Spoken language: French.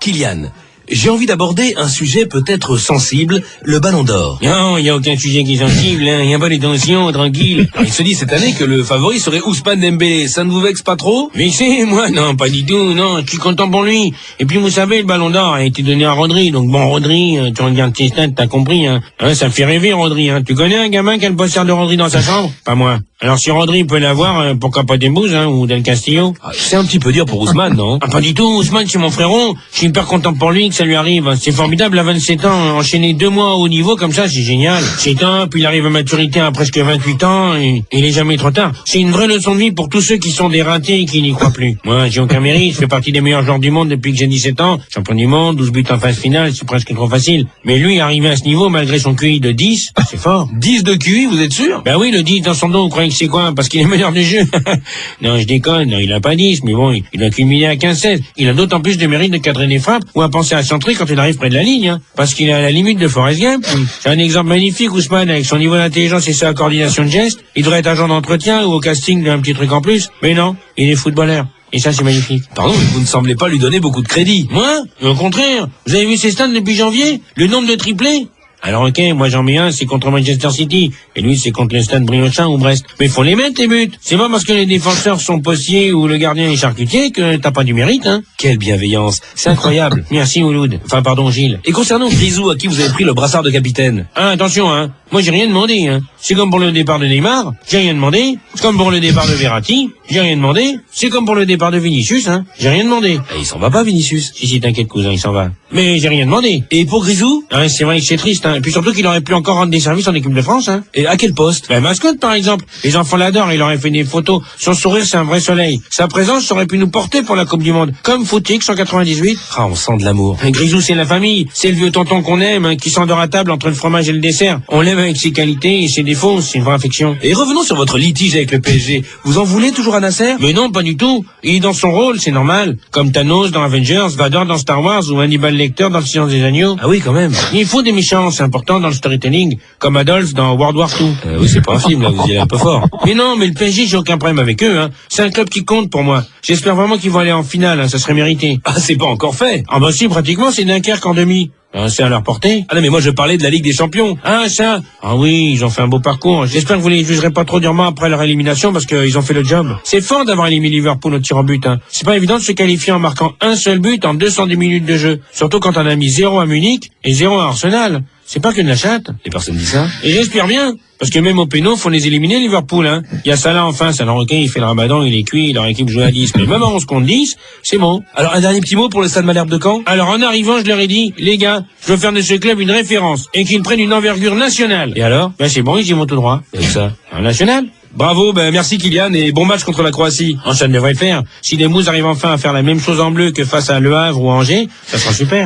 Kylian, j'ai envie d'aborder un sujet peut-être sensible, le Ballon d'Or. Non, il n'y a aucun sujet qui est sensible, hein. Il n'y a pas d'étention, tranquille. Il se dit cette année que le favori serait Ousmane Dembélé. Ça ne vous vexe pas trop? Vexé, moi? Non, pas du tout, non, je suis content pour lui. Et puis, vous savez, le Ballon d'Or a été donné à Rodri, donc bon, Rodri, tu regardes tes stats, t'as compris, hein. Ça fait rêver, Rodri, hein. Tu connais un gamin qui a le poster de Rodri dans sa chambre? Pas moi. Alors si Rodri peut l'avoir, pourquoi pas Dembouze, hein, ou Del Castillo? C'est un petit peu dur pour Ousmane, non? Ah, pas du tout, Ousmane, c'est mon frérot. Je suis hyper content pour lui que ça lui arrive. C'est formidable à 27 ans, enchaîner 2 mois au haut niveau comme ça, c'est génial. C'est top, puis il arrive à maturité à presque 28 ans, et il est jamais trop tard. C'est une vraie leçon de vie pour tous ceux qui sont des ratés et qui n'y croient plus. Moi, j'ai aucun mérite, je fais partie des meilleurs joueurs du monde depuis que j'ai 17 ans. Champion du monde, 12 buts en phase finale, c'est presque trop facile. Mais lui, arrivé à ce niveau, malgré son QI de 10, c'est fort. 10 de QI, vous êtes sûr? Ben oui, le 10 dans son dos, vous croyez que c'est quoi? Parce qu'il est meilleur du jeu. Non, je déconne, non, il a pas 10, mais bon, il a culminé à 15-16. Il a d'autant plus de mérite de cadrer des frappes ou à penser à centrer quand il arrive près de la ligne, hein. Parce qu'il est à la limite de Forrest Gump. C'est un exemple magnifique, Ousmane, avec son niveau d'intelligence et sa coordination de gestes. Il devrait être agent d'entretien ou au casting d'un petit truc en plus. Mais non, il est footballeur. Et ça, c'est magnifique. Pardon, mais vous ne semblez pas lui donner beaucoup de crédit. Moi? Au contraire. Vous avez vu ses stats depuis janvier? Le nombre de triplés? Alors ok, moi j'en mets un, c'est contre Manchester City, et lui c'est contre le Stade Briochin ou Brest. Mais faut les mettre les buts. C'est pas parce que les défenseurs sont postiers ou le gardien est charcutier que t'as pas du mérite, hein. Quelle bienveillance, c'est incroyable. Merci Ouloud. Enfin pardon Gilles. Et concernant Grisou, à qui vous avez pris le brassard de capitaine? Ah, attention, hein. Moi j'ai rien demandé, hein. C'est comme pour le départ de Neymar, j'ai rien demandé. C'est comme pour le départ de Verratti, j'ai rien demandé. C'est comme pour le départ de Vinicius, hein. J'ai rien demandé. Et il s'en va pas, Vinicius? Si, t'inquiète cousin, il s'en va. Mais j'ai rien demandé. Et pour Grisou? Ah, c'est vrai que c'est triste, hein. Et puis surtout qu'il aurait pu encore rendre des services en équipe de France, hein. Et à quel poste? Ben, mascotte, par exemple. Les enfants l'adorent, il aurait fait des photos. Son sourire, c'est un vrai soleil. Sa présence aurait pu nous porter pour la Coupe du Monde. Comme Footix en 98. Ah, on sent de l'amour. Grisou, c'est la famille. C'est le vieux tonton qu'on aime, hein, qui s'endort à table entre le fromage et le dessert. On l'aime avec ses qualités et ses défauts, c'est une vraie affection. Et revenons sur votre litige avec le PSG. Vous en voulez toujours à Nasser? Mais non, pas du tout. Il est dans son rôle, c'est normal. Comme Thanos dans Avengers, Vador dans Star Wars ou Hannibal Lecter dans Le Silence des Agneaux. Ah oui, quand même. Il faut des méchants, c'est important dans le storytelling. Comme Adolphe dans World War II. Oui, c'est pas un film, là, vous y allez un peu fort. Mais non, mais le PSG, j'ai aucun problème avec eux, hein. C'est un club qui compte pour moi. J'espère vraiment qu'ils vont aller en finale, hein, ça serait mérité. Ah, c'est pas encore fait. Ah bah si, pratiquement, c'est Dunkerque en demi. C'est à leur portée. Ah non, mais moi je parlais de la Ligue des Champions. Ah ça. Ah oui, ils ont fait un beau parcours. J'espère que vous les jugerez pas trop durement après leur élimination parce qu'ils ont fait le job. C'est fort d'avoir éliminé Liverpool au tir au but, hein. C'est pas évident de se qualifier en marquant un seul but en 210 minutes de jeu. Surtout quand on a mis 0 à Munich et 0 à Arsenal. C'est pas que de la chatte. Et personne dit ça. Et j'espère bien. Parce que même au péno, faut les éliminer, Liverpool, hein. Il y a Salah enfin, Salah Roquet, il fait le ramadan, il est cuit, leur équipe joue à 10. Mais même à 11 contre 10, c'est bon. Alors, un dernier petit mot pour le Stade Malherbe de Caen. Alors, en arrivant, je leur ai dit, les gars, je veux faire de ce club une référence et qu'ils prennent une envergure nationale. Et alors? Ben, c'est bon, ils y vont tout droit. Et ça? Un national? Bravo, merci Kylian et bon match contre la Croatie. Ça devrait le faire. Si les Mousses arrivent enfin à faire la même chose en bleu que face à Le Havre ou Angers, ça sera super.